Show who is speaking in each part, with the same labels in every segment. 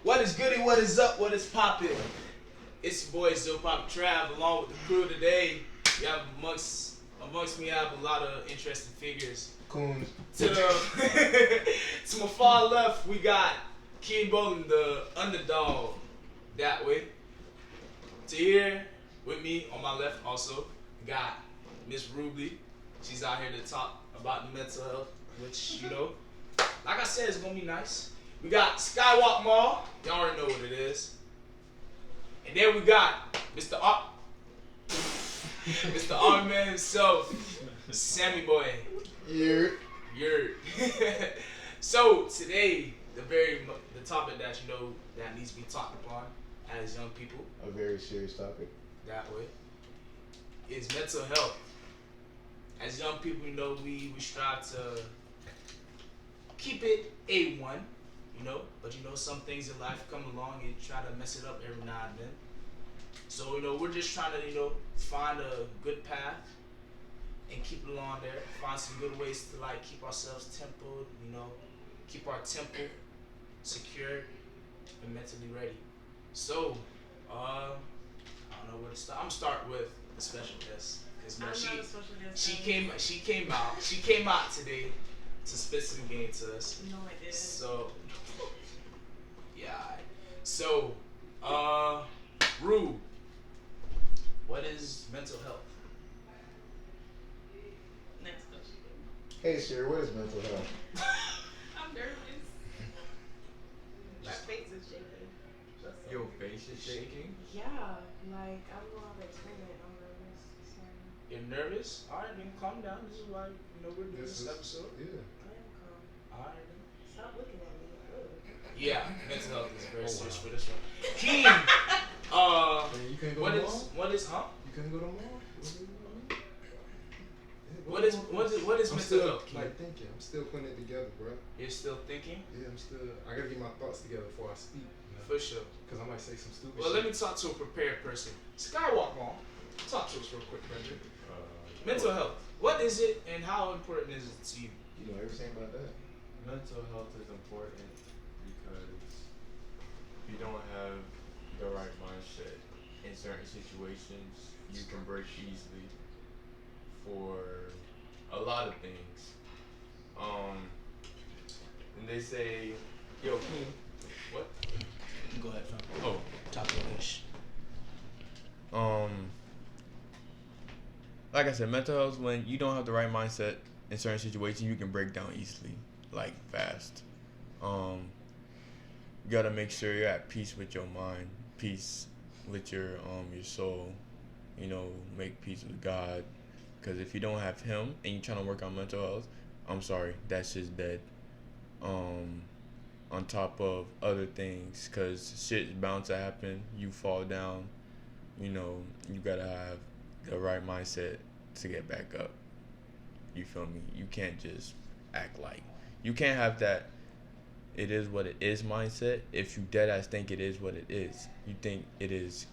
Speaker 1: What is goody? What is up? What is poppin'? It's your boy Zil Pop Trav along with the crew today. We have amongst me I have a lot of interesting figures.
Speaker 2: Coons.
Speaker 1: To the to my far left we got Keen Bowling, the underdog that way. To here with me on my left also we got Miss Ruby. She's out here to talk about the mental health, which like I said, it's gonna be nice. We got Skywalk Mall. Y'all already know what it is. And then we got Mr. Mr. Arm Man himself, Sammy Boy.
Speaker 2: Yeah.
Speaker 1: So today, the topic that that needs to be talked upon as young people.
Speaker 2: A very serious topic.
Speaker 1: That way is mental health. As young people, we strive to keep it A1. But some things in life come along and try to mess it up every now and then. So, we're just trying to, find a good path and keep it along there. Find some good ways to keep ourselves tempered, keep our temple secure and mentally ready. So, I don't know where to start. I'm gonna start with the special guest. Cause she came out today to spit some game to us.
Speaker 3: No, I didn't.
Speaker 1: So, yeah. So, Rue, what is mental health?
Speaker 3: Next question.
Speaker 2: Hey, Sherry, what is mental health?
Speaker 3: I'm nervous. My face is shaking.
Speaker 4: Your face is shaking?
Speaker 3: Yeah, I don't know how to explain it. I'm nervous. Sorry.
Speaker 1: You're nervous? Alright, then calm down. This is why we're doing this episode.
Speaker 2: Yeah.
Speaker 3: I am calm.
Speaker 1: Alright.
Speaker 3: Stop looking at me. Ugh.
Speaker 1: Yeah, mental health is very serious for this one. Keen,
Speaker 2: You couldn't go
Speaker 1: what
Speaker 2: to the
Speaker 1: is
Speaker 2: mall?
Speaker 1: what is huh?
Speaker 2: You couldn't go to the mall?
Speaker 1: What is
Speaker 2: I'm
Speaker 1: mental
Speaker 2: still
Speaker 1: health, Keen?
Speaker 2: thinking. I'm still putting it together, bro.
Speaker 1: You're still thinking?
Speaker 2: Yeah, I gotta get my thoughts together before I speak.
Speaker 1: For sure.
Speaker 2: Because I might say some stupid
Speaker 1: Well,
Speaker 2: shit.
Speaker 1: let me talk to a prepared person. Skywalk Mall, talk to us real quick, brother. Mental health. What is it and how important is it to you?
Speaker 2: You know everything about that.
Speaker 4: Mental health is important because if you don't have the right mindset in certain situations, you can break easily for a lot of things. And they say, yo, King, what?
Speaker 1: Go ahead, fam.
Speaker 4: Oh,
Speaker 1: Talk English.
Speaker 4: like I said, mental health, when you don't have the right mindset in certain situations, you can break down easily, fast. You gotta make sure you're at peace with your mind, peace with your soul. Make peace with God, because if you don't have Him and you're trying to work on mental health, I'm sorry, that's just dead. On top of other things, because shit's bound to happen. You fall down. You gotta have the right mindset to get back up. You feel me? You can't just act like you can't have that it is what it is mindset if you dead ass think it is what it is. You think it is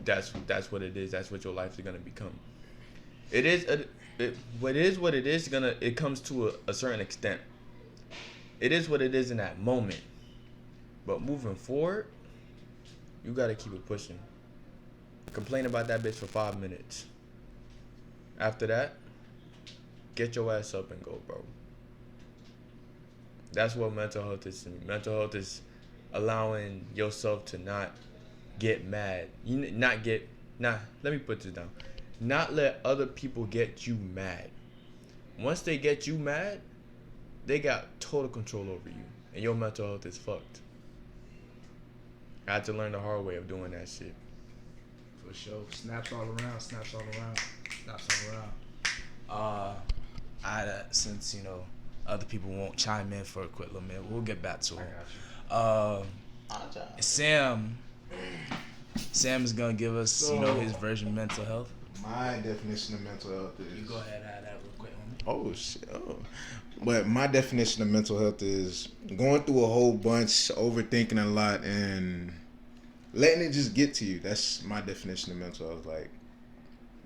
Speaker 4: that's what it is. That's what your life is gonna become. What it is gonna, it comes to a certain extent. It is what it is in that moment. But moving forward, you gotta keep it pushing. Complain about that bitch for 5 minutes. After that, get your ass up and go, bro. That's what mental health is to me. Mental health is allowing yourself to not get mad. Let me put this down. Not let other people get you mad. Once they get you mad, they got total control over you. And your mental health is fucked. I had to learn the hard way of doing that shit.
Speaker 1: For sure. Snaps all around. Since other people won't chime in for a quick little minute, we'll get back to him. Sam is gonna give us his version of mental health.
Speaker 2: My definition of mental health is...
Speaker 1: You go ahead and have that real quick, homie.
Speaker 2: Oh, shit. Oh. But my definition of mental health is going through a whole bunch, overthinking a lot, and letting it just get to you. That's my definition of mental health.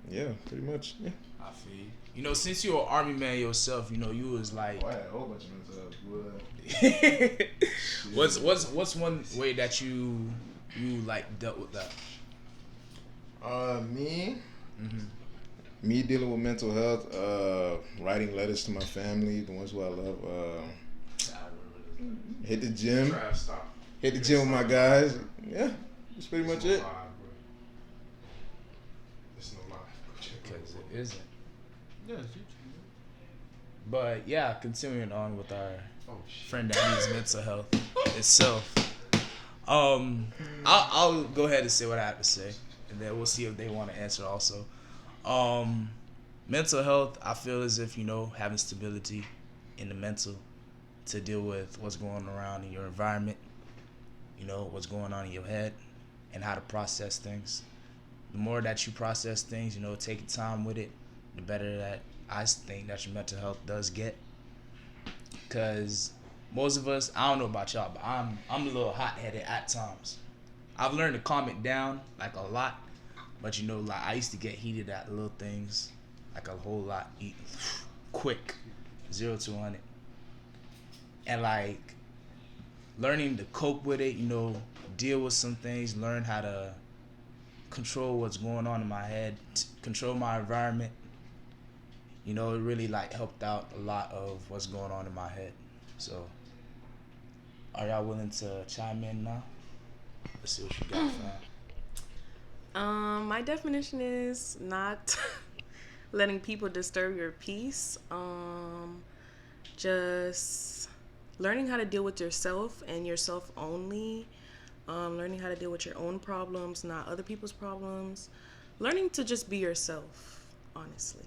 Speaker 2: Yeah, pretty much. Yeah.
Speaker 1: I feel you. You know, since you're an army man yourself, you know, you was like,
Speaker 2: Oh, I had a whole bunch of mental health, boy.
Speaker 1: what's one way that you like dealt with that?
Speaker 2: Me.
Speaker 1: Mm-hmm.
Speaker 2: Me dealing with mental health, writing letters to my family, the ones who I love, hit the gym,
Speaker 5: Trash stop.
Speaker 2: hit the gym with my guys. Yeah, that's pretty much it.
Speaker 5: It's no lie.
Speaker 1: Because it isn't.
Speaker 4: Yeah,
Speaker 1: But yeah, continuing on with our
Speaker 5: Oh shit.
Speaker 1: friend that needs mental health itself. I'll go ahead and say what I have to say, and then we'll see if they want to answer also. Mental health, I feel as if, you know, having stability in the mental to deal with what's going around in your environment, you know, what's going on in your head, and how to process things. The more that you process things, you know, take time with it, the better that I think that your mental health does get. Cause most of us, I don't know about y'all, but I'm a little hot headed at times. I've learned to calm it down like a lot, but you know, like I used to get heated at little things, like a whole lot, quick, 0 to 100, and like learning to cope with it, you know, deal with some things, learn how to control what's going on in my head, control my environment. You know, it really like helped out a lot of what's going on in my head. So, are y'all willing to chime in now? Let's see what you got, fam.
Speaker 3: My definition is not letting people disturb your peace. Just learning how to deal with yourself and yourself only. Learning how to deal with your own problems, not other people's problems. Learning to just be yourself, honestly.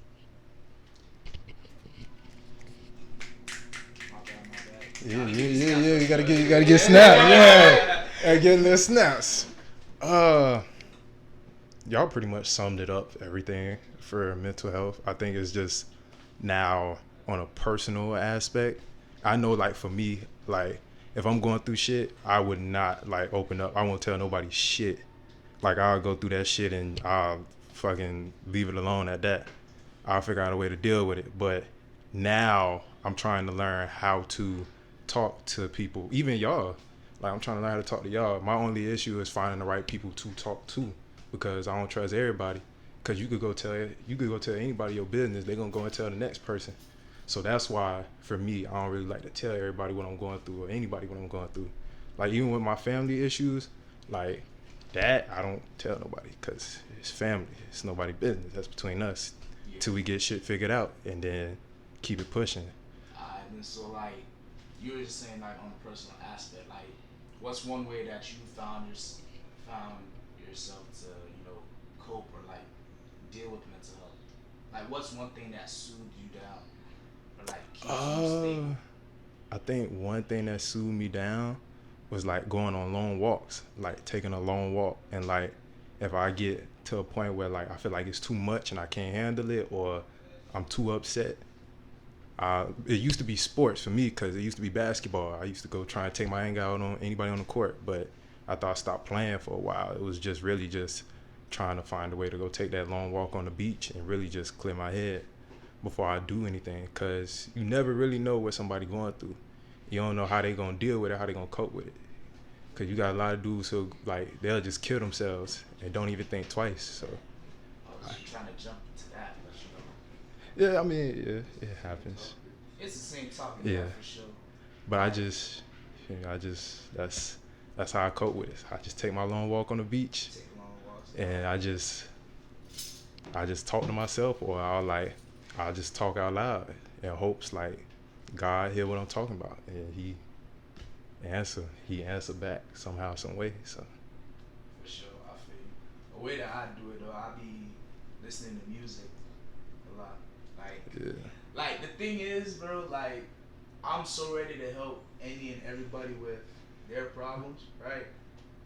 Speaker 2: Yeah. You gotta get snapped. Yeah, gotta get a little snaps.
Speaker 5: Y'all pretty much summed it up. Everything for mental health. I think it's just now on a personal aspect. I know, like for me, like if I'm going through shit, I would not like open up. I won't tell nobody shit. Like I'll go through that shit and I'll fucking leave it alone at that. I'll figure out a way to deal with it. But now I'm trying to learn how to talk to people, even y'all. Like I'm trying to learn how to talk to y'all. My only issue is finding the right people to talk to, because I don't trust everybody. Because you could go tell anybody your business, they're gonna go and tell the next person. So that's why for me, I don't really like to tell everybody what I'm going through or anybody what I'm going through. Like even with my family issues, like that I don't tell nobody because it's family. It's nobody's business. That's between us till we get shit figured out and then keep it pushing.
Speaker 1: And so like you were just saying, like on a personal aspect, like what's one way that you found yourself to, you know, cope or like deal with mental health? Like what's one thing that soothed you down or like keeps you stable?
Speaker 5: I think one thing that soothed me down was like going on long walks, like taking a long walk, and like if I get to a point where like I feel like it's too much and I can't handle it or I'm too upset. It used to be sports for me because it used to be basketball. I used to go try and take my anger out on anybody on the court, but after I stopped playing for a while, it was just really just trying to find a way to go take that long walk on the beach and really just clear my head before I do anything, because you never really know what somebody going through. You don't know how they gonna deal with it, how they gonna cope with it. Because you got a lot of dudes who like they'll just kill themselves and don't even think twice. So
Speaker 1: I was trying to jump into that, but you know.
Speaker 5: yeah, I mean, yeah, it happens.
Speaker 1: It's the same topic,
Speaker 5: Yeah.
Speaker 1: for sure.
Speaker 5: But that's how I cope with it. I just take my long walk on the beach,
Speaker 1: Take long walks.
Speaker 5: and I just talk to myself, or I'll just talk out loud in hopes like God hear what I'm talking about, and He answer back somehow, some way. So
Speaker 1: For sure, I feel you. The way that I do it though, I be listening to music a lot. Like the thing is, bro, like I'm so ready to help any and everybody with their problems, right?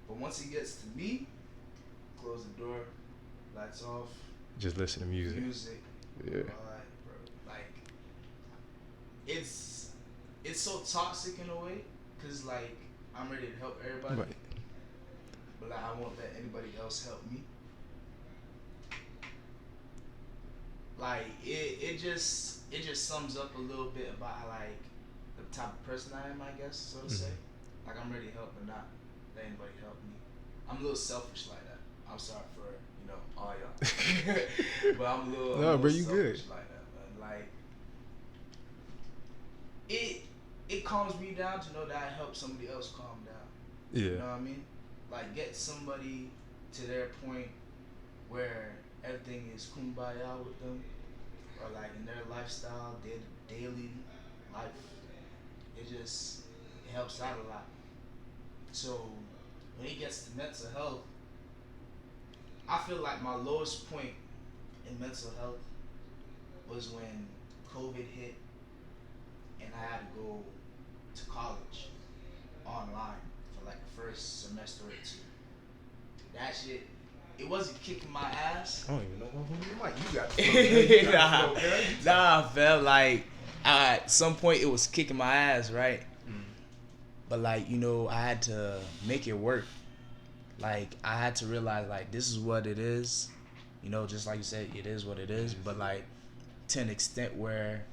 Speaker 1: But once it gets to me, close the door, lights off,
Speaker 5: just listen to music. Yeah.
Speaker 1: Alright, bro. Like it's so toxic in a way, cause like I'm ready to help everybody,
Speaker 5: Right.
Speaker 1: but like I won't let anybody else help me. like it just sums up a little bit about like the type of person I am, I guess, so to say. Like I'm ready to help, but not let anybody help me. I'm a little selfish like that. I'm sorry for all y'all, but I'm a little.
Speaker 5: No, bro, you
Speaker 1: selfish
Speaker 5: good.
Speaker 1: like that, man. Like it calms me down to know that I help somebody else calm down.
Speaker 5: Yeah.
Speaker 1: You know what I mean? Like get somebody to their point where everything is kumbaya with them, or like in their lifestyle, their daily life. It helps out a lot. So when it gets to mental health, I feel like my lowest point in mental health was when COVID hit and I had to go to college online for like the first semester or two. That shit, it wasn't kicking my ass.
Speaker 5: I don't even know who you might. You got
Speaker 1: Nah, I felt like at some point it was kicking my ass, right? But like, I had to make it work. Like I had to realize like this is what it is. Just like you said, it is what it is. But like to an extent where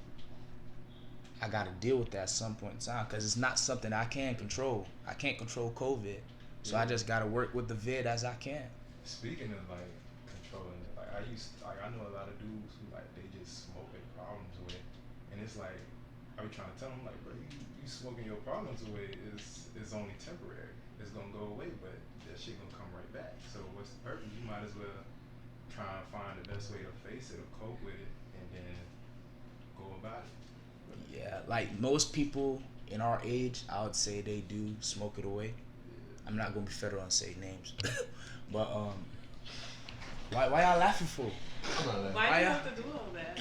Speaker 1: I gotta deal with that at some point in time, because it's not something I can control. I can't control COVID, so I just gotta work with the vid as I can.
Speaker 5: Speaking of like controlling it, like I know a lot of dudes who like they just smoke their problems away, and it's like I be trying to tell them like, bro, you smoking your problems away is only temporary. It's gonna go away, but that shit gonna come right back. So what's the purpose? You might as well try and find the best way to face it or cope with it, and then go about it.
Speaker 1: Yeah, like most people in our age, I would say they do smoke it away. I'm not gonna be federal and say names, but why y'all laughing for?
Speaker 3: Why do you have to do all that?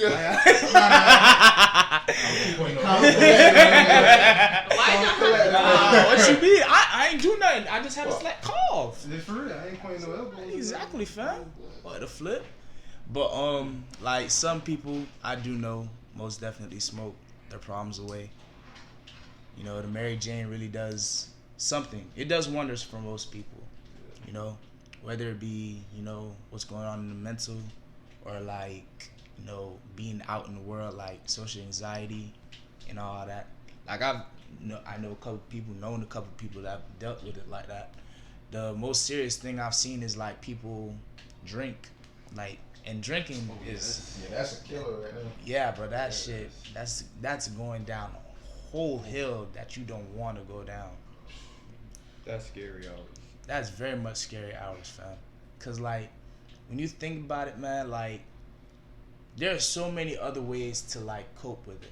Speaker 1: What you mean? I ain't do nothing. I just had a slight cough.
Speaker 5: For real, I ain't pointing no elbows.
Speaker 1: Exactly, fam. What the flip? But like some people I do know most definitely smoke their problems away. The Mary Jane really does something. It does wonders for most people. Whether it be what's going on in the mental, or like being out in the world, like social anxiety and all that. Like I know a couple people, known a couple people that have dealt with it like that. The most serious thing I've seen is like people drink, like, and drinking is
Speaker 2: that's a killer right now.
Speaker 1: Yeah, bro, that shit that's going down a whole hill that you don't want to go down.
Speaker 4: That's scary hours.
Speaker 1: That's very much scary hours, fam. Cause like when you think about it, man, like there are so many other ways to like cope with it,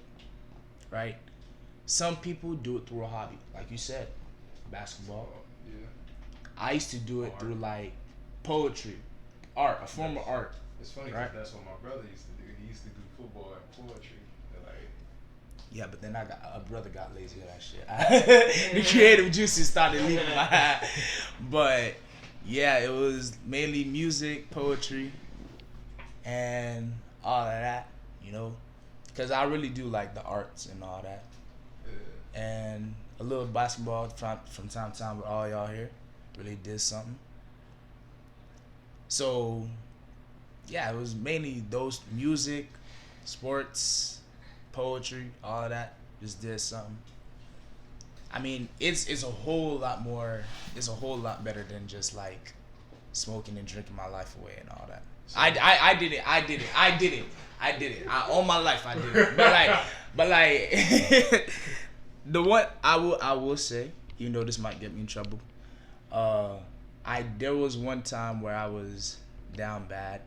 Speaker 1: right? Some people do it through a hobby, like you said, basketball.
Speaker 5: Yeah.
Speaker 1: I used to do it through like poetry, art, a form of art.
Speaker 5: It's funny because that's what my brother used to do. He used to do football and poetry.
Speaker 1: Yeah, but then a brother got lazy with that shit. The creative juices started leaving my head. But yeah, it was mainly music, poetry, and all of that, because I really do like the arts and all that.
Speaker 5: Yeah.
Speaker 1: And a little basketball from time to time with all y'all here. Really did something. So yeah, it was mainly those: music, sports, poetry, all of that. Just did something. I mean, it's a whole lot more. It's a whole lot better than just like smoking and drinking my life away and all that. I did it. All my life I did it. But like, the one I will say, this might get me in trouble. There was one time where I was down bad,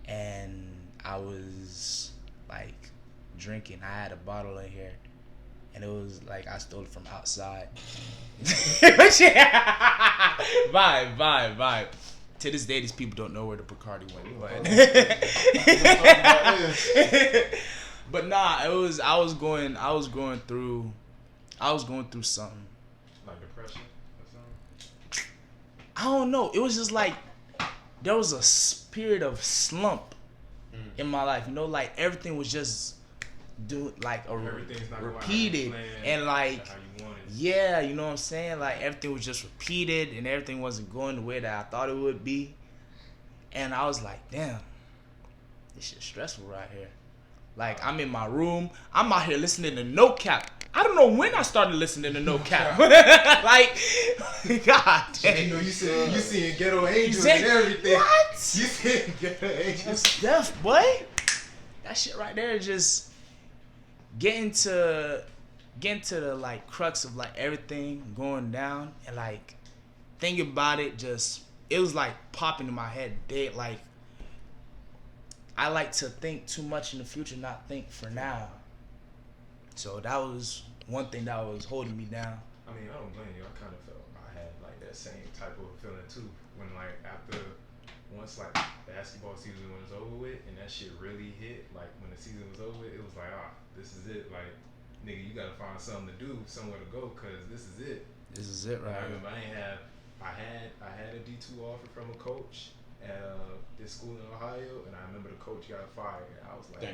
Speaker 1: and I was like drinking. I had a bottle in here, and it was like I stole it from outside. Vibe. To this day, these people don't know where the Bacardi went. But nah, I was going through something.
Speaker 5: Like depression or something?
Speaker 1: I don't know. It was just like there was a period of slump in my life. Like everything was just repeated and like yeah, you know what I'm saying? Like everything was just repeated and everything wasn't going the way that I thought it would be. And I was like, damn, this shit's stressful right here. Like, I'm in my room. I'm out here listening to No Cap. I don't know when I started listening to No Cap. Like, God damn.
Speaker 2: You seeing Ghetto Angels
Speaker 1: Said-
Speaker 2: and everything.
Speaker 1: What?
Speaker 2: You seeing Ghetto Angels.
Speaker 1: That's death, boy. That shit right there is just getting to the like crux of like everything going down, and like thinking about it, just it was like popping in my head dead. Like, I like to think too much in the future, not think for now. So that was one thing that was holding me down.
Speaker 5: I mean, I don't blame you. I kind of felt I had like that same type of feeling too. When like once like basketball season was over with and that shit really hit, like when the season was over, it was like, this is it. Like, nigga, you gotta find something to do, somewhere to go, cause this is it.
Speaker 1: This is it, right?
Speaker 5: I remember I had a D2 offer from a coach at this school in Ohio, and I remember the coach got fired. And I was like,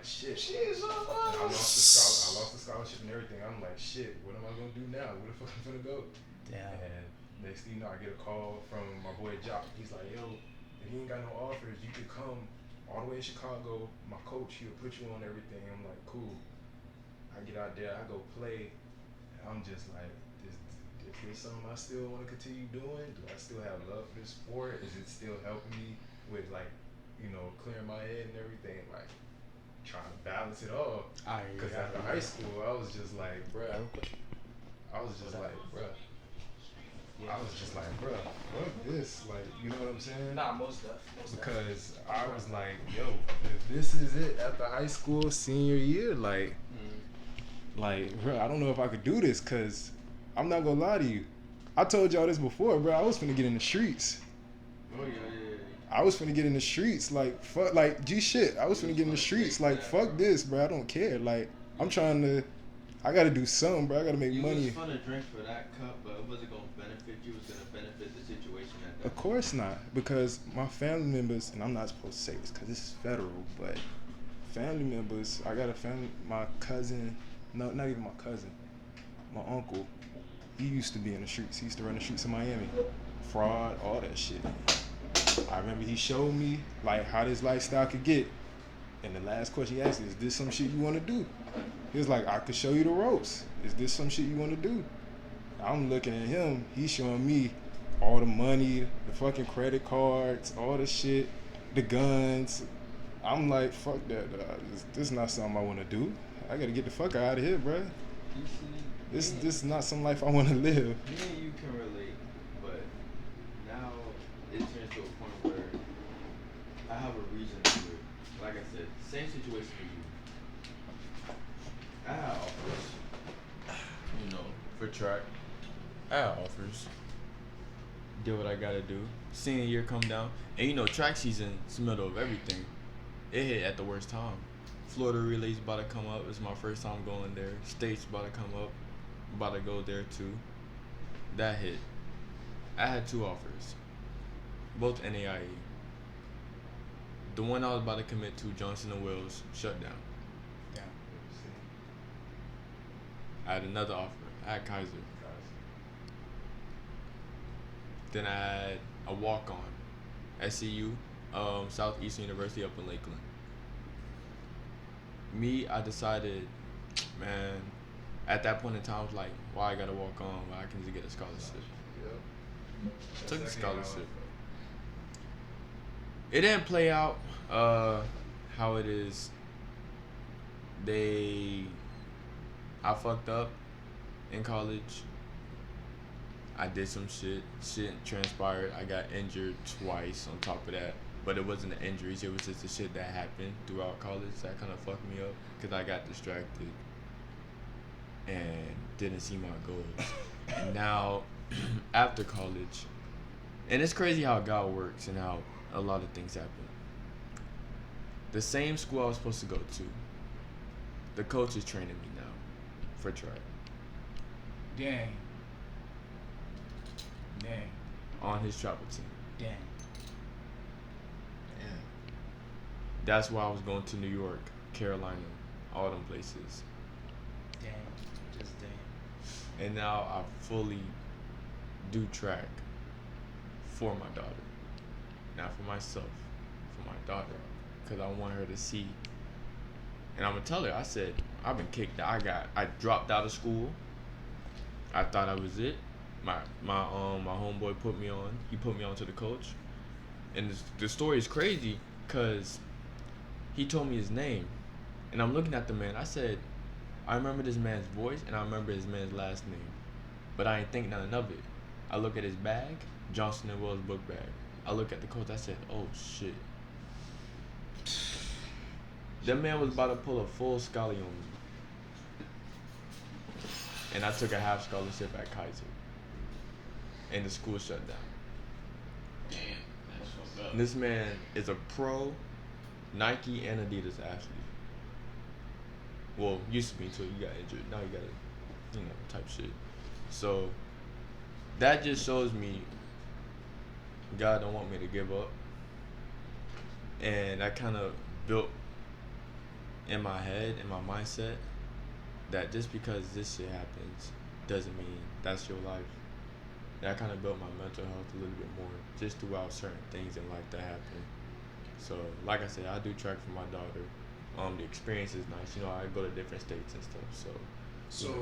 Speaker 5: shit.
Speaker 1: Jesus.
Speaker 5: And I lost the scholarship and everything. I'm like, shit, what am I gonna do now? Where the fuck am I gonna go?
Speaker 1: Damn.
Speaker 5: And next thing you know, I get a call from my boy Jock. He's like, yo, if you ain't got no offers, you could come all the way to Chicago. My coach, he'll put you on everything. I'm like, cool. I get out there, I go play. And I'm just like, is this something I still want to continue doing? Do I still have love for this sport? Is it still helping me with like, clearing my head and everything? Like, trying to balance it all. Because after high school, I was just like, bruh. Fuck this. Like, you know what I'm saying?
Speaker 1: Nah, most definitely.
Speaker 5: Because I was like, yo, if this is it after high school, senior year, like, bro, I don't know if I could do this, because I'm not gonna lie to you. I told y'all this before, bro. I was finna get in the streets.
Speaker 4: Oh, yeah.
Speaker 5: I was finna get in the streets, like, fuck, like, shit. I was finna get in the streets, like, fuck this, bro. I don't care. Like, I gotta do something, bro. I gotta make money.
Speaker 6: You was gonna drink for that cup, but it wasn't gonna benefit you. It was gonna benefit the situation at that
Speaker 5: Of course not, because my family members, and I'm not supposed to say this because this is federal, but family members, I got my cousin, no, not even my cousin, my uncle, he used to be in the streets. He used to run the streets of Miami. Fraud, all that shit. I remember he showed me, like, how this lifestyle could get. And the last question he asked me, is this some shit you want to do? He was like, I could show you the ropes. Is this some shit you want to do? I'm looking at him. He's showing me all the money, the fucking credit cards, all the shit, the guns. I'm like, fuck that. This is not something I want to do. I got to get the fuck out of here, bro.
Speaker 6: You see,
Speaker 5: This is not some life I want to live.
Speaker 6: me and you can relate, but now it turns to a point where I have a reason to do it. Like I said, same situation with you. I had offers, for track.
Speaker 4: I had offers. Did what I gotta do. Senior year come down. And track season is the middle of everything. It hit at the worst time. Florida Relay's about to come up. It's my first time going there. State's about to come up. About to go there too. That hit. I had 2 offers. Both NAIE. The one I was about to commit to, Johnson & Wales, shut down.
Speaker 1: Damn.
Speaker 4: I had another offer. I had Kaiser. Then I had a walk-on, SCU, Southeastern University up in Lakeland. I decided, man, at that point in time, I was like, why I gotta walk on when I can just get a scholarship? Took the scholarship. It didn't play out how it is. I fucked up in college. I did some shit. Shit transpired. I got injured twice on top of that. But it wasn't the injuries. It was just the shit that happened throughout college that kind of fucked me up because I got distracted and didn't see my goals. And now, after college, and it's crazy how God works and how a lot of things happen. The same school I was supposed to go to, the coach is training me now for track.
Speaker 1: Dang.
Speaker 4: On his travel team.
Speaker 1: Dang.
Speaker 4: That's why I was going to New York, Carolina, all them places.
Speaker 1: Dang. Just dang.
Speaker 4: And now I fully do track for my daughter. Not for myself, for my daughter. because I want her to see. And I'm gonna tell her. I said I've been kicked out. I dropped out of school. I thought I was it. My homeboy put me on. He put me on to the coach. And the story is crazy because he told me his name. And I'm looking at the man. I said, I remember this man's voice and I remember his man's last name. But I ain't think nothing of it. I look at his bag, Johnson & Wells book bag. I look at the coach. I said, oh, shit. That man was about to pull a full scholarly on me. And I took a half scholarship at Kaiser. And the school shut down.
Speaker 1: Damn, that's fucked up.
Speaker 4: And this man is a pro Nike and Adidas athlete. Well, used to be until you got injured. Now you got type shit. So that just shows me God don't want me to give up. And I kind of built in my head, in my mindset, that just because this shit happens doesn't mean that's your life. And I kind of built my mental health a little bit more just throughout certain things in life that happen. So, like I said, I do track for my daughter. The experience is nice. I go to different states and stuff. So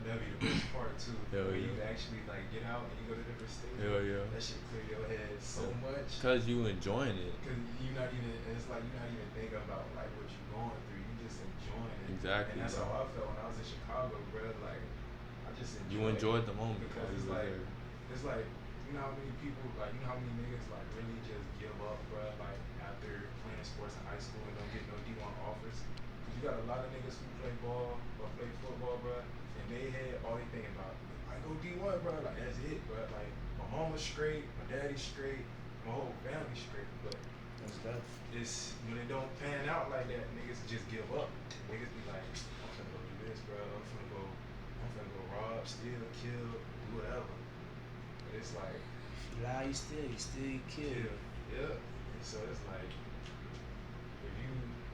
Speaker 5: That'd be the best part too.
Speaker 4: Hell
Speaker 5: Where
Speaker 4: yeah.
Speaker 5: you actually like get out and you go to different states.
Speaker 4: Hell yeah.
Speaker 5: That shit clear your head so much.
Speaker 4: Cause you enjoying it.
Speaker 5: Cause you're not even. It's like you're not even thinking about like what you're going through. You just enjoying it.
Speaker 4: Exactly.
Speaker 5: And that's how I felt when I was in Chicago, bro. Like I just
Speaker 4: You enjoyed the moment
Speaker 5: because
Speaker 4: because
Speaker 5: it's like you know how many people like you know how many niggas like really just give up, bro. Like after playing sports in high school and don't get no D1 offers. Cause you got a lot of niggas who play ball or play football, bro. And they had all they thinking about, I go D1, bro. Like that's it, bro. Like my mama's straight, my daddy's straight, my whole family's straight. But it's when it don't pan out like that, niggas just give up. Niggas be like, I'm finna go do this, bro. I'm finna go rob, steal, kill, do whatever. But it's like,
Speaker 1: You lie, you still kill.
Speaker 5: yeah. And so it's like,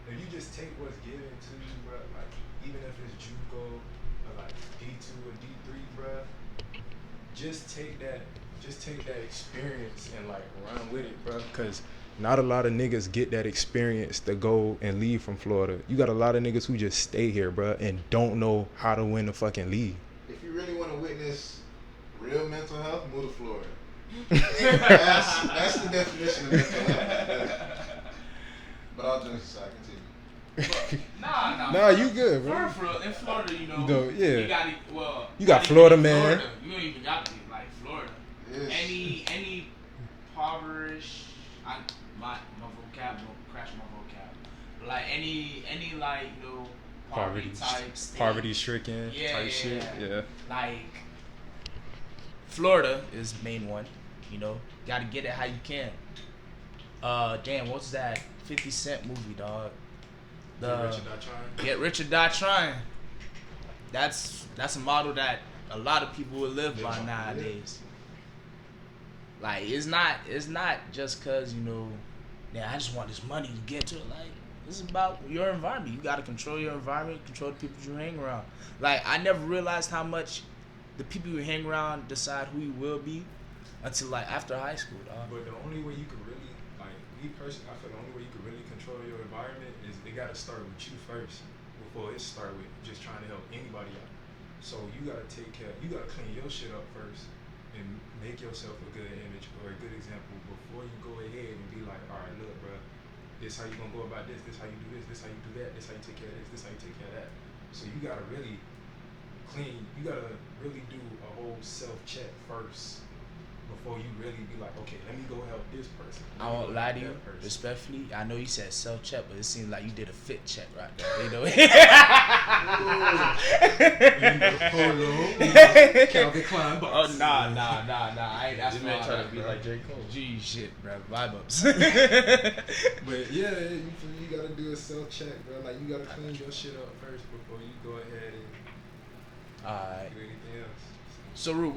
Speaker 5: if you just take what's given to you, bro, like even if it's JUCO or like D2 or D3, bro, just take that experience and like run with it, bro. Cause not a lot of niggas get that experience to go and leave from Florida. You got a lot of niggas who just stay here, bro, and don't know how to win the fucking league.
Speaker 2: If you really want to witness real mental health, move to Florida. that's the definition of mental health. But I'll just aside, continue.
Speaker 1: Nah,
Speaker 5: you good, bro.
Speaker 1: For real, in Florida,
Speaker 5: yeah.
Speaker 1: you got
Speaker 5: You got Florida, man.
Speaker 1: Florida. You don't even got to be like Florida.
Speaker 2: Yes.
Speaker 1: Any impoverished, my vocab will crash my vocab. Like any like poverty type state.
Speaker 5: Poverty stricken
Speaker 1: Yeah,
Speaker 5: type shit. Yeah.
Speaker 1: Like Florida is main one. Got to get it how you can. Damn, what's that 50 Cent movie, dog? Get Rich or Die Trying. That's a model that a lot of people will live by nowadays. Like it's not just cause I just want this money to get to it. Like it's about your environment. You gotta control your environment, control the people you hang around. Like I never realized how much the people you hang around decide who you will be until like after high school, dog.
Speaker 5: But the only way you can really, like me personally, I feel the only way you can really control your environment is it gotta start with you first before it start with just trying to help anybody out. So you gotta you gotta clean your shit up first and make yourself a good image or a good example before you go ahead and be like, all right, look, bro, this how you gonna go about this how you do this how you do that, this how you take care of this how you take care of that. So you gotta really do a whole self-check first before you really be like, okay, let me go help this person.
Speaker 1: I won't lie to you, respectfully. I know you said self-check, but it seems like you did a fit check right there.
Speaker 5: Calvin Klein box.
Speaker 1: Oh, nah. That's
Speaker 4: This man trying to be like J. Cole.
Speaker 1: Gee, shit, bro. Vibe ups.
Speaker 5: But yeah, you gotta do a self-check, bro. Like you gotta clean your shit up first before you go ahead and
Speaker 1: Alright.
Speaker 5: do anything else.
Speaker 1: So, Ru,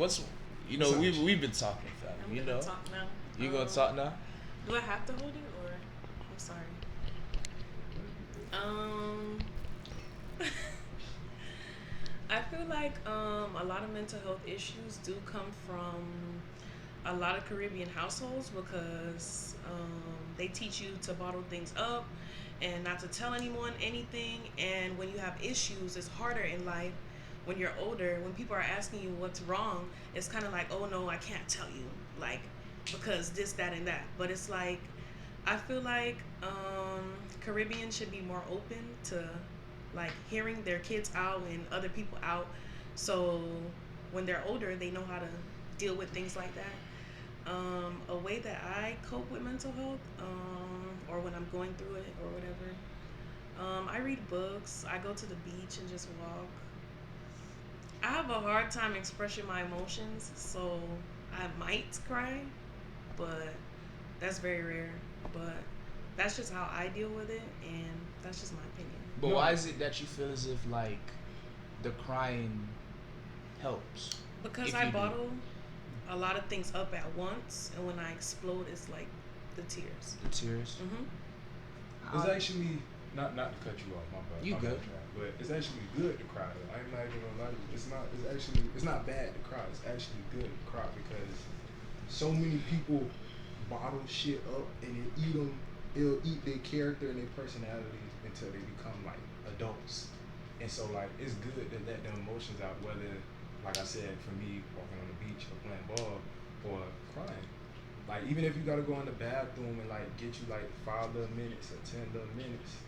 Speaker 1: we've been talking, fam.
Speaker 3: I'm gonna talk now.
Speaker 1: You gonna talk now?
Speaker 3: Do I have to hold it or? I'm sorry. I feel like a lot of mental health issues do come from a lot of Caribbean households because They teach you to bottle things up and not to tell anyone anything. And when you have issues, it's harder in life. When you're older, when people are asking you what's wrong, it's kind of like, oh no, I can't tell you, like, because this, that, and that. But it's like, I feel like Caribbeans should be more open to like hearing their kids out and other people out, so when they're older, they know how to deal with things like that. A way that I cope with mental health, or when I'm going through it or whatever, I read books. I go to the beach and just walk. I have a hard time expressing my emotions, so I might cry, but that's very rare. But that's just how I deal with it, and that's just my opinion.
Speaker 1: But why is it that you feel as if like the crying helps?
Speaker 3: Because
Speaker 1: If
Speaker 3: I
Speaker 1: you do.
Speaker 3: bottle a lot of things up at once, and when I explode, it's like the tears.
Speaker 1: The tears.
Speaker 5: It's actually not to cut you off, my bad.
Speaker 1: You
Speaker 5: my
Speaker 1: good.
Speaker 5: bad, but it's actually good to cry. Though. I'm not even gonna lie to you. It's not bad to cry. It's actually good to cry because so many people bottle shit up and it'll eat their character and their personalities until they become like adults. And so like it's good to let them emotions out, whether like I said, for me walking on the beach or playing ball or crying. Like even if you gotta go in the bathroom and like get you like 5 little minutes or 10 little minutes,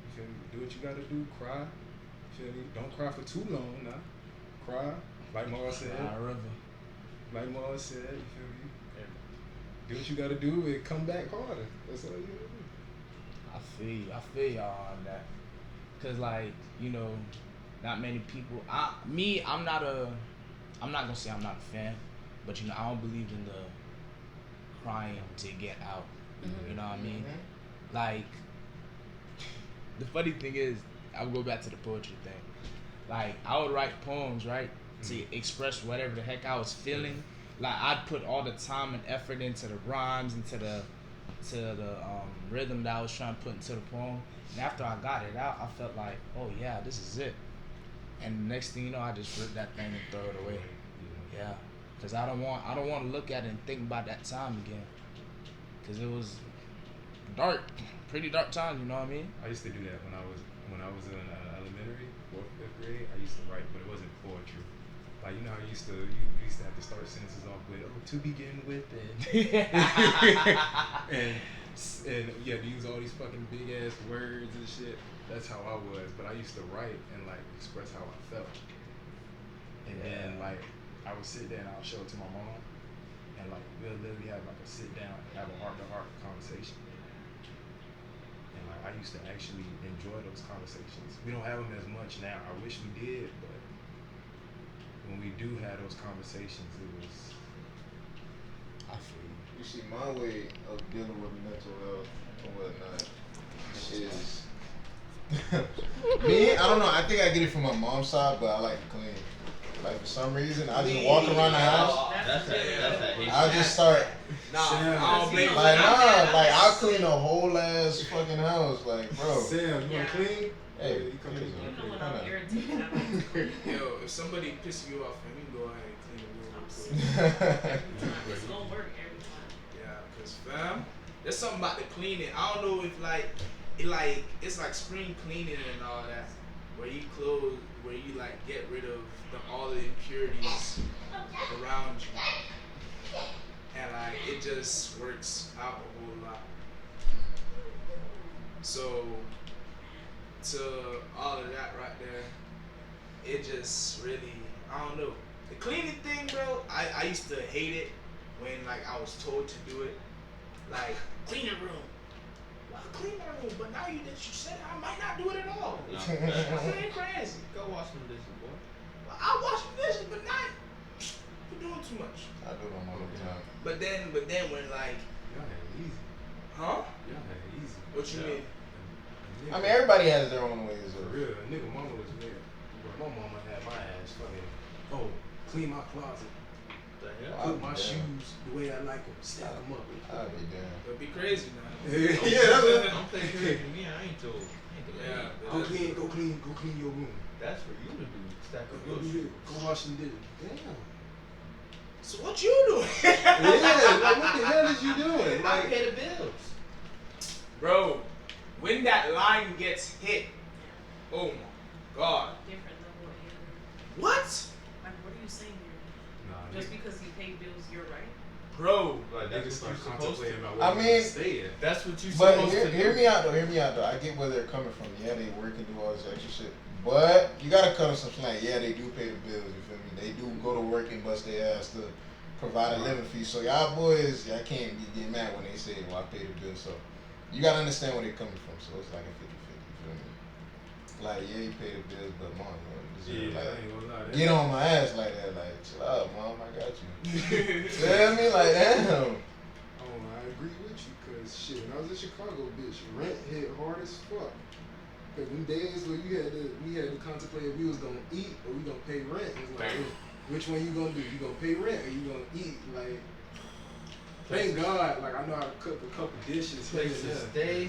Speaker 5: you feel me? Do what you gotta do, cry. You feel me? Don't cry for too long now. Cry. Like Mara said. Like Mara said, you feel me? Do what you gotta do and come back harder. That's all you gotta do.
Speaker 1: I feel y'all on that. Cause like, you know, not many people I'm not gonna say I'm not a fan, but you know, I don't believe in the crying to get out. You know what I mean? Like the funny thing is, I'll go back to the poetry thing. Like I would write poems, right? To express whatever the heck I was feeling. Like I'd put all the time and effort into the rhymes, into the rhythm that I was trying to put into the poem. And after I got it out, I felt like, oh yeah, this is it. And the next thing you know, I just rip that thing and throw it away. Yeah, because I don't want to look at it and think about that time again. Because it was dark, pretty dark times. You know what I mean?
Speaker 5: I used to do that when I was in elementary, 4th, 5th grade. I used to write, but it wasn't poetry. Like you know how you used to have to start sentences off with to begin with and you had to use all these fucking big ass words and shit. That's how I was, but I used to write and like express how I felt. And then like I would sit there and I'll show it to my mom, and like we'll literally have like a sit down, have a heart to heart conversation. And like I used to actually enjoy those conversations. We don't have them as much now. I wish we did, but when we do have those conversations, it was.
Speaker 1: I feel you.
Speaker 2: You see, my way of dealing with mental health and whatnot is me. I don't know. I think I get it from my mom's side, but I like to clean. Like for some reason, I just walk around the house. I'll just start.
Speaker 1: I don't blame you.
Speaker 2: Like I'll clean a whole ass fucking house. Like, bro.
Speaker 5: Sam, you wanna clean?
Speaker 2: Hey,
Speaker 5: you come in.
Speaker 1: Yo, if somebody pisses you off, man, we can go ahead and clean the room real quick.
Speaker 3: It's gonna work every time.
Speaker 1: Yeah, cause fam, there's something about the cleaning. I don't know if it's like spring cleaning and all that, where you like get rid of all the impurities around you, and like it just works out a whole lot. So to all of that right there, it just really, I don't know. The cleaning thing, bro, I used to hate it when like I was told to do it. Like, clean your room. Well, clean my room, but now that you said it, I might not do it at all.
Speaker 6: No.
Speaker 1: That ain't crazy.
Speaker 6: Go wash some dishes, boy.
Speaker 1: Well, I wash the dishes, but not, you're doing too much.
Speaker 2: I do them all the time.
Speaker 1: But then when like,
Speaker 5: Y'all had it easy.
Speaker 1: huh?
Speaker 5: Y'all had it easy.
Speaker 1: What you mean?
Speaker 2: I mean, everybody has their own ways
Speaker 5: For
Speaker 2: of.
Speaker 5: real, a nigga mama was there. Bro, my mama had my ass fucking, clean my closet.
Speaker 6: The hell?
Speaker 2: I'll
Speaker 5: Put
Speaker 2: be
Speaker 5: my
Speaker 2: damned.
Speaker 5: shoes the way I like them. Stack them up.
Speaker 2: I'll be damned.
Speaker 1: It'd be crazy now.
Speaker 5: Yeah, that's what.
Speaker 6: Don't play crazy with me. I ain't told.
Speaker 1: Yeah.
Speaker 5: Go clean your room.
Speaker 6: That's for you to do. Stack up
Speaker 5: Go
Speaker 6: your
Speaker 5: do
Speaker 6: shit.
Speaker 5: it. Go wash some dishes. Damn.
Speaker 1: So what you doing?
Speaker 5: Yeah, like what the hell is you doing?
Speaker 6: I
Speaker 5: Like,
Speaker 6: pay the bills.
Speaker 1: Bro, when that line gets hit, oh my god.
Speaker 7: Different level of anger.
Speaker 1: What?
Speaker 7: Like, what are you saying here?
Speaker 5: Nah,
Speaker 7: Just because you pay bills, you're right.
Speaker 1: Bro.
Speaker 5: like
Speaker 6: That's
Speaker 5: niggas
Speaker 6: what
Speaker 5: start
Speaker 6: you're supposed
Speaker 5: contemplating
Speaker 6: to.
Speaker 5: about
Speaker 2: I
Speaker 5: what you
Speaker 2: mean,
Speaker 5: stay at.
Speaker 4: That's what you
Speaker 2: But
Speaker 4: supposed to
Speaker 2: hear
Speaker 4: do.
Speaker 2: me out though. Hear me out though. I get where they're coming from. Yeah, they work and do all this extra shit. But you gotta cut them some slack. Yeah, they do pay the bills. You feel me? They do go to work and bust their ass to provide a living fee. So y'all boys, y'all can't get mad when they say, "Well, I pay the bills." So you gotta understand where they're coming from. So it's like a 50-50. You feel me? Like, yeah, you pay the bills, but mom, you know,
Speaker 5: Yeah,
Speaker 2: deserve,
Speaker 5: I
Speaker 2: like,
Speaker 5: ain't gonna lie.
Speaker 2: get on my ass like that. Like, chill out, mom. I got you. Feel me? Like, damn.
Speaker 8: Oh, I agree with you, cause shit, when I was in Chicago, bitch, rent hit hard as fuck. Cause them days where we had to contemplate if we was gonna eat or we gonna pay rent. It's like, which one you gonna do? You gonna pay rent or you gonna eat? Like, thank God, like I know how to cook a couple dishes. Here
Speaker 6: Place
Speaker 8: and
Speaker 6: to
Speaker 8: there.
Speaker 6: stay,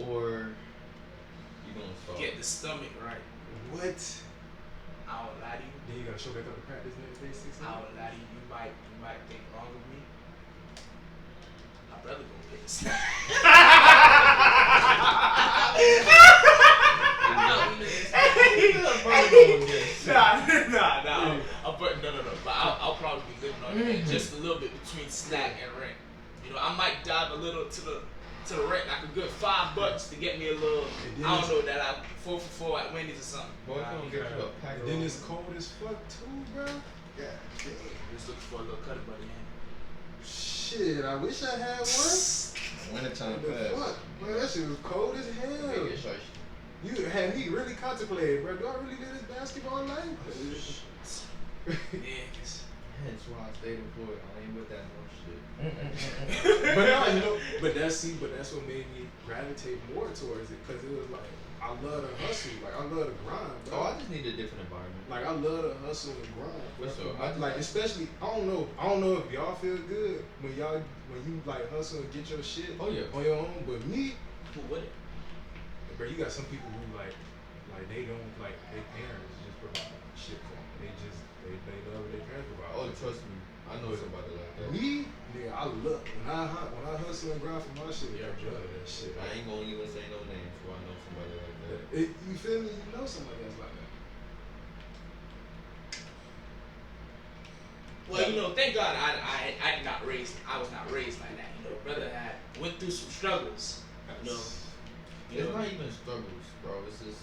Speaker 6: or you gonna start?
Speaker 1: Get the stomach right.
Speaker 8: What?
Speaker 1: I won't lie to you.
Speaker 8: Then you gotta show back up to practice next day, 6
Speaker 1: I won't lie to you. You might think wrong of me. My brother gonna get this. Nah. But I'll probably be living on it just a little bit between snack and rent. You know, I might dive a little to the rent, like a good $5 to get me a little. I don't know that I 4 for 4 at Wendy's or something.
Speaker 6: Boy, if you don't get you a pack of
Speaker 8: Then it's cold as fuck too, bro. God damn.
Speaker 1: Just looking for a little cutter buddy, man.
Speaker 8: Shit, I wish I had one.
Speaker 2: Wintertime
Speaker 8: What the
Speaker 2: pass.
Speaker 8: fuck? Man, that shit was cold as hell.
Speaker 6: Make it sharp.
Speaker 8: You had me really contemplated, bro. Do I really live this basketball life?
Speaker 1: Yeah, 'cause
Speaker 6: Hence why I stayed employed. I ain't with that no shit.
Speaker 8: But now, you know, but that's what made me gravitate more towards it, cause it was like I love to hustle, like I love to grind, bro.
Speaker 6: Oh, I just need a different environment.
Speaker 8: Like I love to hustle and grind. Bro.
Speaker 6: For sure. I just-
Speaker 8: Like especially, I don't know if y'all feel good when you like hustle and get your shit
Speaker 6: Oh yeah.
Speaker 8: on your own, but me,
Speaker 1: who would it?
Speaker 8: bro, you got some people who like they don't like their parents just provide shit for them. They love what their parents provide.
Speaker 6: Oh, trust me. I know somebody like that.
Speaker 8: Me, nigga, I look when I hustle and grind for my shit. Yeah, I love that shit.
Speaker 6: I ain't gonna even say no names, so I know somebody like that.
Speaker 8: You feel me? You know somebody that's like that.
Speaker 1: Well, you know, thank God I was not raised like that. You know, brother had went through some struggles. You know,
Speaker 6: It's not even struggles, bro. It's just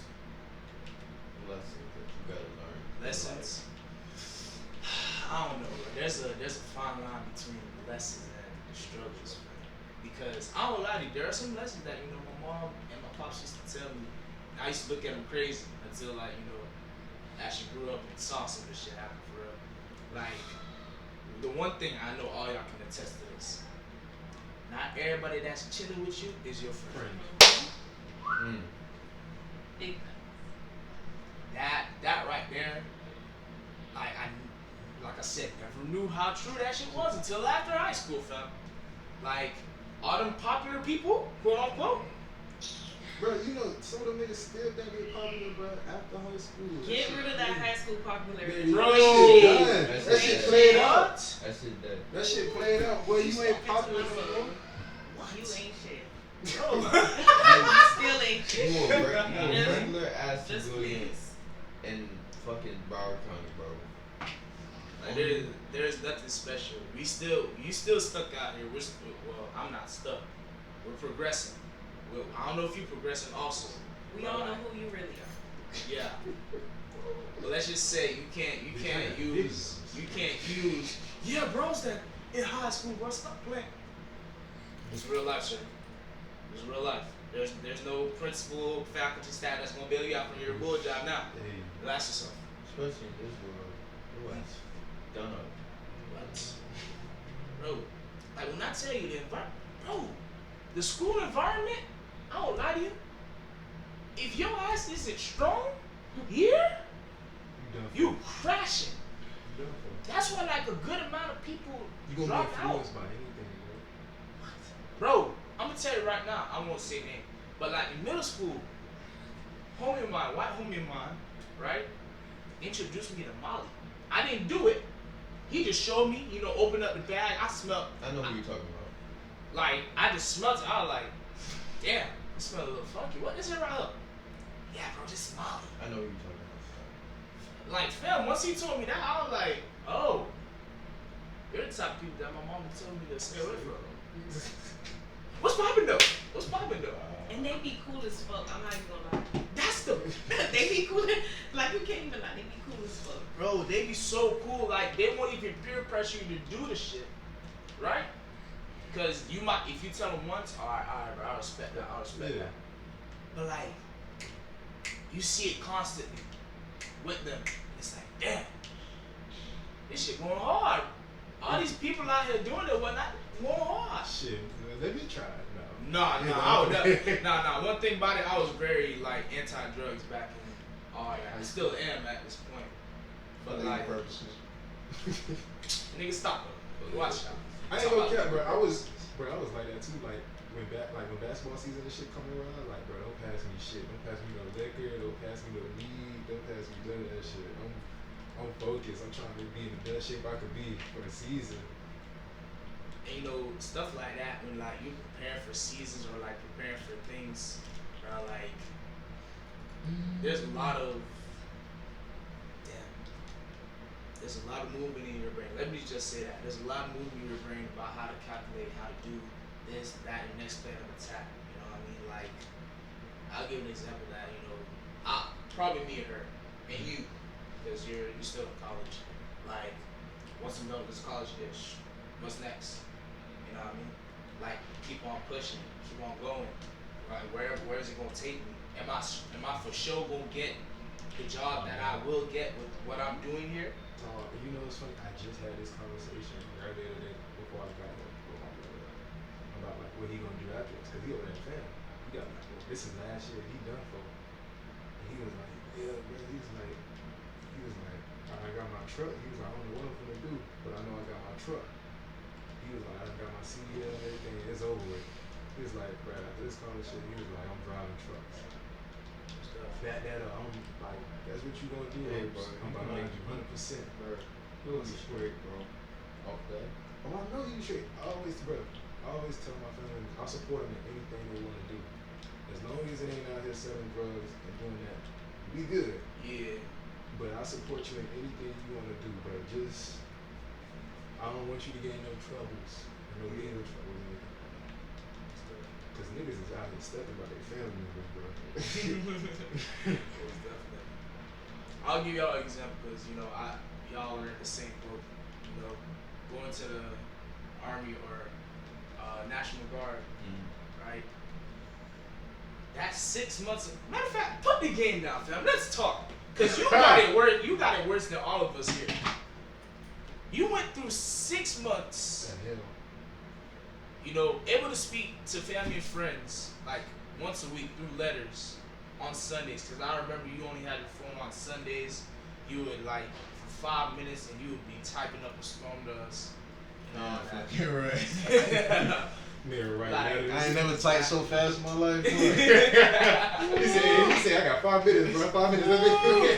Speaker 6: lessons that you gotta learn.
Speaker 1: lessons. I don't know. Bro. There's a fine line between lessons and struggles, man. Because I don't lie to you, there are some lessons that my mom and my pops used to tell me. I used to look at them crazy until actually grew up and saw some of this shit happen for real. Like the one thing I know all y'all can attest to this. Not everybody that's chilling with you is your friend.
Speaker 6: Mm.
Speaker 7: Big
Speaker 1: That right there, like I said, never knew how true that shit was until after high school, fam. Like, all them popular people, quote unquote.
Speaker 8: Bro, you know, some of them niggas still think they popular, bro, after high school.
Speaker 7: Get rid of that high school popularity.
Speaker 1: Bro.
Speaker 8: That shit played out.
Speaker 6: That shit dead.
Speaker 8: That shit played out. Boy, you ain't popular no more.
Speaker 7: You ain't shit.
Speaker 1: Bro.
Speaker 7: You still ain't shit.
Speaker 6: You a regular ass
Speaker 7: Just
Speaker 6: civilian
Speaker 7: please.
Speaker 6: in fucking Broward County, bro.
Speaker 1: Like, there's nothing special. You still stuck out here. Well, I'm not stuck. We're progressing. Well, I don't know if you're progressing also.
Speaker 7: We
Speaker 1: but
Speaker 7: all know
Speaker 1: like,
Speaker 7: who you really are.
Speaker 1: Yeah. But let's just say you can't use. Yeah, bros that in high school, bro, stop playing. It's real life, sir. It's real life. There's no principal, faculty, staff that's gonna bail you out from your bull job now.
Speaker 5: Hey,
Speaker 1: Relax yourself.
Speaker 6: Especially in this world. Relax. Done up.
Speaker 1: What? Bro, like when I tell you the environment, bro, the school environment, I don't lie to you. If your ass isn't strong here,
Speaker 5: you done for.
Speaker 1: you crashing.
Speaker 5: You done for.
Speaker 1: That's why like a good amount of people
Speaker 5: You gonna
Speaker 1: drop
Speaker 5: be
Speaker 1: out.
Speaker 5: influenced by anything, bro.
Speaker 1: Bro, I'm gonna tell you right now, I won't say name, but like in middle school, white homie of mine, right, introduced me to Molly. I didn't do it. He just showed me, opened up the bag. I smelled,
Speaker 6: I know who you're talking about.
Speaker 1: like, I just smelled it. I was like, damn, it smells a little funky. What is it right up? Yeah, bro, just Molly.
Speaker 6: I know what you're talking about.
Speaker 1: Like, fam, once he told me that, I was like, oh, you're the type of people that my mama told me to stay away from. What's poppin' though? What's poppin' though?
Speaker 7: And they be cool as fuck. I'm not even gonna lie.
Speaker 1: That's the
Speaker 7: They be cool. Like you can't even lie. They be cool as fuck.
Speaker 1: bro. They be so cool. Like they won't even peer pressure you to do the shit, right? Because you might, if you tell them once, all right, bro, I respect that. I respect
Speaker 6: Yeah.
Speaker 1: that. But like, you see it constantly with them. It's like, damn, this shit going hard. All these people out here doing it, whatnot, going hard.
Speaker 8: Shit, let me try it.
Speaker 1: Nah, I would never. Nah. One thing about it, I was very like anti-drugs back in all that. I still am at this point. But
Speaker 2: For
Speaker 1: like,
Speaker 2: legal purposes.
Speaker 1: nigga, stop it. Watch out.
Speaker 8: I ain't gonna cap, bro. I was like that too. Like when basketball season and shit come around, like bro, don't pass me shit. Don't pass me no liquor. Don't pass me no weed. Don't pass me none of that shit. I'm focused. I'm trying to be in the best shape I could be for the season.
Speaker 1: And you know, stuff like that when like you preparing for seasons or like preparing for things, like there's a lot of there's a lot of movement in your brain. Let me just say that. There's a lot of movement in your brain about how to calculate, how to do this, that, and next plan of attack. You know what I mean? Like, I'll give an example of that, you know, probably me and her, and you, because you're still in college. Like, once I'm done with this college dish, what's next? You know what I mean? Like, keep on pushing, keep on going. Right? Where is it gonna take me? Am I for sure gonna get the job that I will get with what I'm doing here?
Speaker 8: You know, it's funny. I just had this conversation earlier today before I got here with my brother about like what he gonna do after this, cause he over there in family. He got like, well, this is last year. He done for. And he was like, yeah, bro. He was like, I got my truck. He was like, I don't know what I'm gonna do, but I know I got my truck. He was like, I got my CDL and everything. It's over with. He was like, bro, after this college shit, he was like, I'm driving trucks. That I'm like, that's what you gonna do.
Speaker 2: Hey,
Speaker 8: Rose.
Speaker 2: bro,
Speaker 8: I'm behind you 100%, bro.
Speaker 2: You'll be straight, bro. Off that.
Speaker 8: Oh, I know you straight. I always tell my family, I'll support them in anything they want to do. As long as it ain't out here selling drugs and doing that, we good.
Speaker 1: Yeah.
Speaker 8: But I support you in anything you want to do, bro. Just, I don't want you to get in no troubles, no legal troubles or anything. Cause niggas is out here stepping by their family members, bro.
Speaker 1: Most definitely. I'll give y'all an example because you know y'all are in the same boat. You know, going to the Army or National Guard, right? That's 6 months. Matter of fact, put the game down, fam. Let's talk. Cause you got it worse. You got it worse than all of us here. You went through 6 months.
Speaker 8: The hell.
Speaker 1: You know, able to speak to family and friends like once a week through letters on Sundays. Cause I remember you only had your phone on Sundays. You would like for 5 minutes and you would be typing up a storm to us and all that.
Speaker 2: You're right.
Speaker 8: Nigga, right
Speaker 1: Like,
Speaker 8: now.
Speaker 2: I ain't never typed so fast in my life. Boy.
Speaker 8: He said, I got 5 minutes, bro. 5 minutes.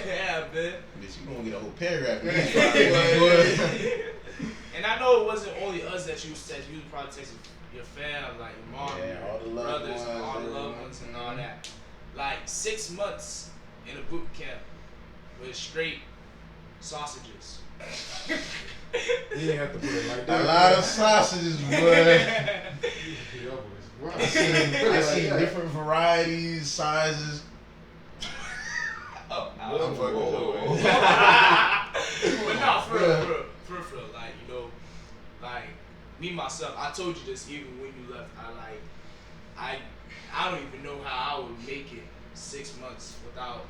Speaker 1: Yeah, man.
Speaker 2: Bitch, you gonna get a whole paragraph. In these 5 minutes, boy.
Speaker 1: And I know it wasn't only us that you said. You was probably texting your fam, like your mom,
Speaker 2: Yeah,
Speaker 1: your
Speaker 2: all the loved
Speaker 1: brothers,
Speaker 2: ones,
Speaker 1: all the loved
Speaker 2: everyone.
Speaker 1: ones, and all that. Like 6 months in a boot camp with straight sausages.
Speaker 8: You didn't have to put it like that.
Speaker 2: A lot of sausages, boy. I seen
Speaker 8: Yeah.
Speaker 2: different varieties, sizes.
Speaker 1: Oh,
Speaker 2: I'm fucking with
Speaker 1: But no, for real, like, you know, like, me, myself, I told you this even when you left, I don't even know how I would make it 6 months without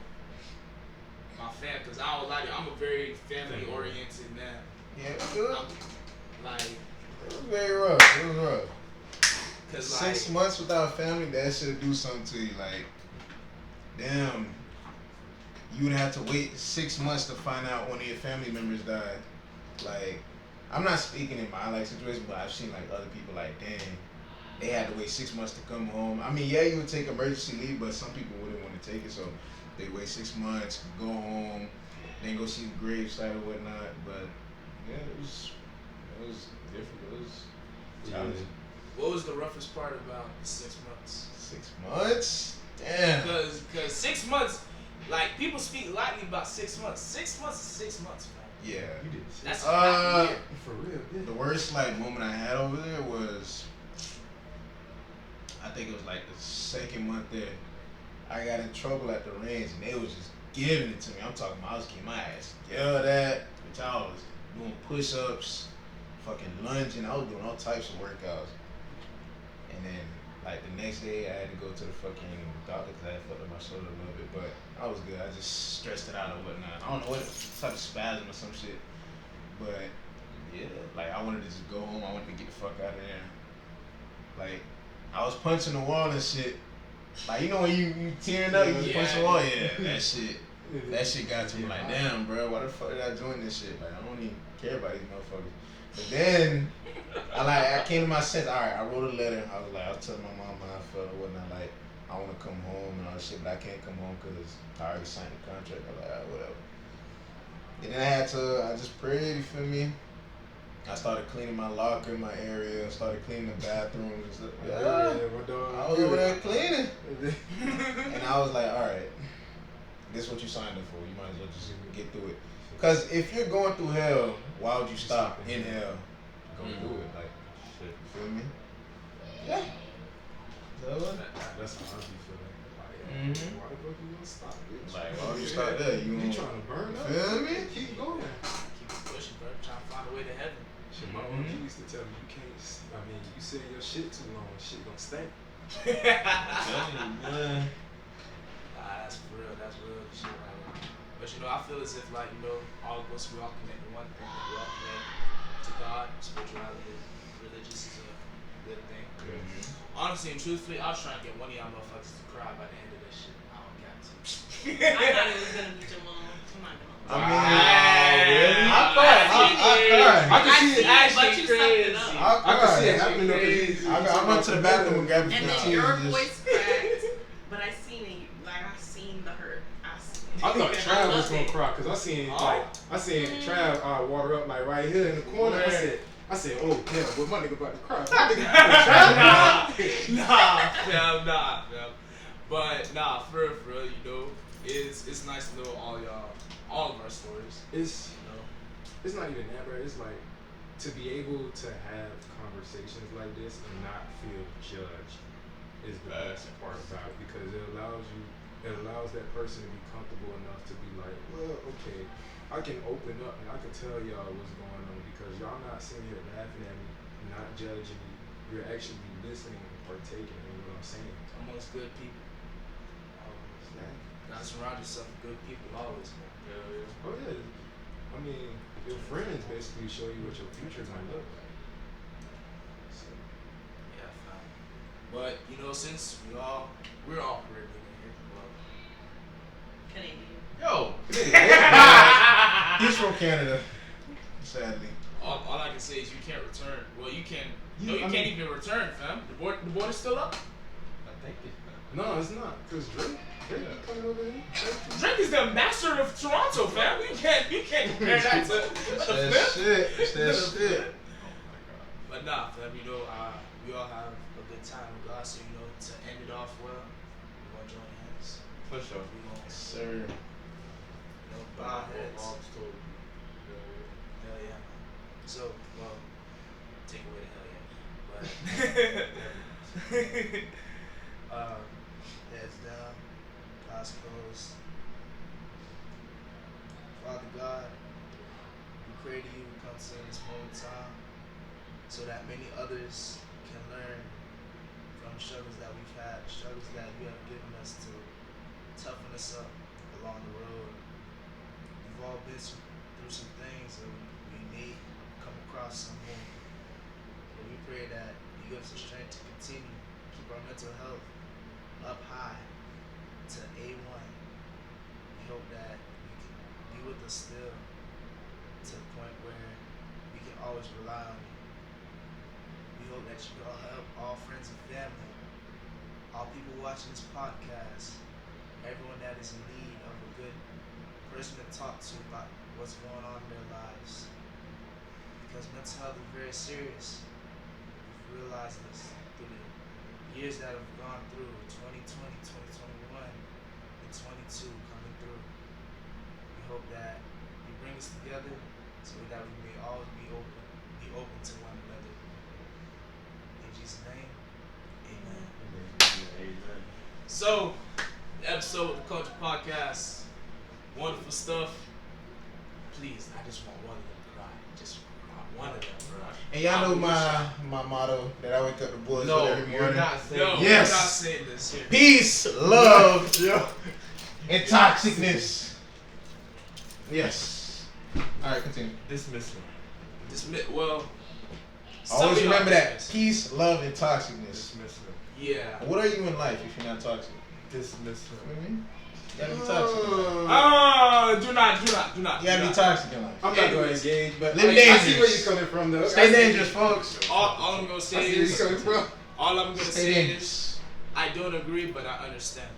Speaker 1: my fam, because I don't lie to you, I'm a very family-oriented man.
Speaker 2: Yeah, it was good.
Speaker 1: Like,
Speaker 2: It was very rough. It was rough.
Speaker 1: cause
Speaker 2: 6
Speaker 1: like,
Speaker 2: months without family, that should do something to you. Like, damn, you would have to wait 6 months to find out one of your family members died. Like, I'm not speaking in my like situation, but I've seen like other people like, dang, they had to wait 6 months to come home. I mean, yeah, you would take emergency leave, but some people wouldn't want to take it, so they wait 6 months, go home, then go see the gravesite or whatnot. But yeah, it was different. It was challenging.
Speaker 1: What was the roughest part about the 6 months?
Speaker 2: 6 months? Damn.
Speaker 1: Because 6 months, like people speak lightly about 6 months. 6 months is 6 months, man.
Speaker 2: Yeah.
Speaker 8: You did.
Speaker 1: That's half a year.
Speaker 8: For real. Yeah.
Speaker 2: The worst like moment I had over there was, I think it was like the second month there. I got in trouble at the range and they was just giving it to me. I'm talking about I was getting my ass yelled at, which I was doing push-ups, fucking lunging. I was doing all types of workouts. And then like the next day I had to go to the fucking doctor because I had fucked up my shoulder a little bit, but I was good. I just stressed it out or whatnot. I don't know what type of spasm or some shit, but yeah, like I wanted to just go home. I wanted to get the fuck out of there. Like I was punching the wall and shit. Like you know when you tearing up, you just punch the wall. Yeah, that shit got to me. Like damn, bro, why the fuck did I join this shit? Like I don't even care about these motherfuckers. But then I came to my sense. All right, I wrote a letter. I was like, I was telling my mom how I felt or whatnot. Like I want to come home and all that shit, but I can't come home because I already signed the contract. I was like, all right, whatever. And then I just prayed. You feel me? I started cleaning my locker, my area. I started cleaning the bathrooms and stuff.
Speaker 8: My dog.
Speaker 2: I was over there cleaning. And I was like, all right, this is what you signed up for. You might as well just get through it. Because if you're going through hell, why would you stop in hell? Go through it. Like, shit, you feel me? Yeah.
Speaker 8: That's how I be feeling. Like, why the fuck you gonna stop, bitch?
Speaker 2: Like, why would you stop there?
Speaker 8: You trying to burn up?
Speaker 2: Feel me?
Speaker 8: Keep going.
Speaker 1: Keep pushing, bro. Trying to find a way to heaven.
Speaker 8: Shit, my mom used to tell me you can't. I mean, you say your shit too long, shit gonna stink.
Speaker 2: Man.
Speaker 1: Nah, that's for real. That's real shit right there. But you know, I feel as if like all of us we all connect to one thing. We all connect to God. Spirituality, religious is a good thing. Honestly and truthfully, I was trying to get one of y'all motherfuckers to cry by the end of this shit. I don't got to.
Speaker 7: I thought it was gonna be Jamal. I'm not gonna.
Speaker 2: I mean, really? I cried.
Speaker 8: I can see it.
Speaker 7: But you sucked it up.
Speaker 8: I can see it happening though.
Speaker 2: I went to the bathroom and grabbed
Speaker 7: And
Speaker 2: the
Speaker 7: then
Speaker 2: tears
Speaker 7: your
Speaker 2: and just-
Speaker 7: voice cracked, but I seen it. Like I seen the hurt.
Speaker 8: I thought
Speaker 7: I
Speaker 8: Trav was
Speaker 7: loved
Speaker 8: gonna
Speaker 7: it.
Speaker 8: cry because I seen Trav water up like right here in the corner. I said, oh damn, but my nigga about to cry. My nigga
Speaker 1: Nah, fam. But nah, for real, you know, it's nice to know all of our stories.
Speaker 8: It's
Speaker 1: You know,
Speaker 8: it's not even that, bro. It's like to be able to have conversations like this and not feel judged is the best part about it because it allows that person to be comfortable enough to be like, well, okay, I can open up and I can tell y'all what's going on because y'all not sitting here laughing at me, not judging me. You're actually listening and partaking in what I'm saying.
Speaker 1: amongst good people. Gotta surround yourself with good people always, man.
Speaker 8: Oh yeah. I mean, your friends basically show you what your future gonna look like. So,
Speaker 1: Yeah, fam. But you know, since we're all Caribbean in here, well,
Speaker 7: Canadian.
Speaker 6: Yo,
Speaker 2: He's from Canada, sadly.
Speaker 1: all I can say is you can't return. Well, you can. No, you
Speaker 8: I
Speaker 1: can't
Speaker 8: mean-
Speaker 1: even return, fam. The border's still up.
Speaker 6: I think it's
Speaker 8: no, it's not. Cause Drake coming over here.
Speaker 1: Drake is the master of Toronto, fam. You can't compare that to
Speaker 2: It's
Speaker 1: the
Speaker 2: that
Speaker 1: flip.
Speaker 2: shit. It's that shit.
Speaker 1: But nah, fam, you know, we all have a good time with God, so you know, to end it off well, we're gonna join hands.
Speaker 6: for sure.
Speaker 1: We're gonna,
Speaker 2: Sir.
Speaker 1: bow our heads.
Speaker 6: Mom's told me.
Speaker 1: Hell yeah, man. So, well, take away the hell yeah. But heads down, eyes closed. Father God, we pray to you, we come to this moment in time so that many others can learn from the struggles that we've had, struggles that you have given us to toughen us up along the road. We've all been through some things and we may come across some more. But we pray that you give us the strength to continue, keep our mental health up high to A1. We hope that you can be with us still to the point where we can always rely on you. We hope that you all help all friends and family, all people watching this podcast, everyone that is in need of a good person to talk to about what's going on in their lives. Because mental health is very serious. realize this through the years that have gone through 2020, 2021, and 22 coming through. We hope that you bring us together so that we may always be open to one another. In Jesus' name, amen.
Speaker 6: Amen.
Speaker 1: So, the episode of the Culture Podcast, wonderful stuff. Please, I just want one of them to cry. Just one of them, bro.
Speaker 2: And y'all know my motto that I wake up the boys
Speaker 6: No,
Speaker 2: with every
Speaker 6: you're
Speaker 2: morning.
Speaker 6: not saying
Speaker 1: No,
Speaker 2: Yes.
Speaker 1: we're not saying this here.
Speaker 2: Peace, love, and toxicness. Yes. All right, continue.
Speaker 6: dismissal.
Speaker 1: Well, some
Speaker 2: Always
Speaker 1: of y'all
Speaker 2: remember that.
Speaker 1: dismiss.
Speaker 2: Peace, love, and toxicness.
Speaker 6: Dismissal.
Speaker 1: Yeah.
Speaker 2: What are you in life if you're not toxic?
Speaker 6: Dismissal.
Speaker 2: You know what I mean? You gotta be toxic in life.
Speaker 1: Do not.
Speaker 2: You gotta be toxic in life.
Speaker 8: I'm not going to
Speaker 1: Anyways.
Speaker 8: engage, but
Speaker 2: Live
Speaker 8: I see where
Speaker 2: dangerous.
Speaker 8: you're coming from, though.
Speaker 2: Stay dangerous, folks.
Speaker 1: All I'm gonna
Speaker 8: I
Speaker 1: say
Speaker 8: see where
Speaker 1: is,
Speaker 8: you're coming from.
Speaker 1: all I'm gonna
Speaker 2: Stay
Speaker 1: say
Speaker 2: dangerous.
Speaker 1: is, I don't agree, but I understand.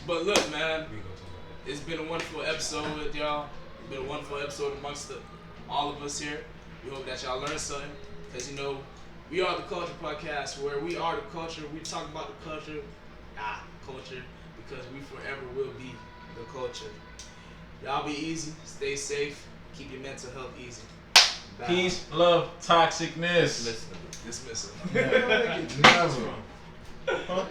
Speaker 1: but look, man, it's been a wonderful episode with y'all. It's been a wonderful episode amongst all of us here. We hope that y'all learned something, because we are the Culture Podcast, where we are the culture. We talk about the culture, because we forever will be the culture. Y'all be easy, stay safe, keep your mental health easy. Bye.
Speaker 9: Peace, love, toxicness.
Speaker 1: Dismissal.
Speaker 2: Never. Huh?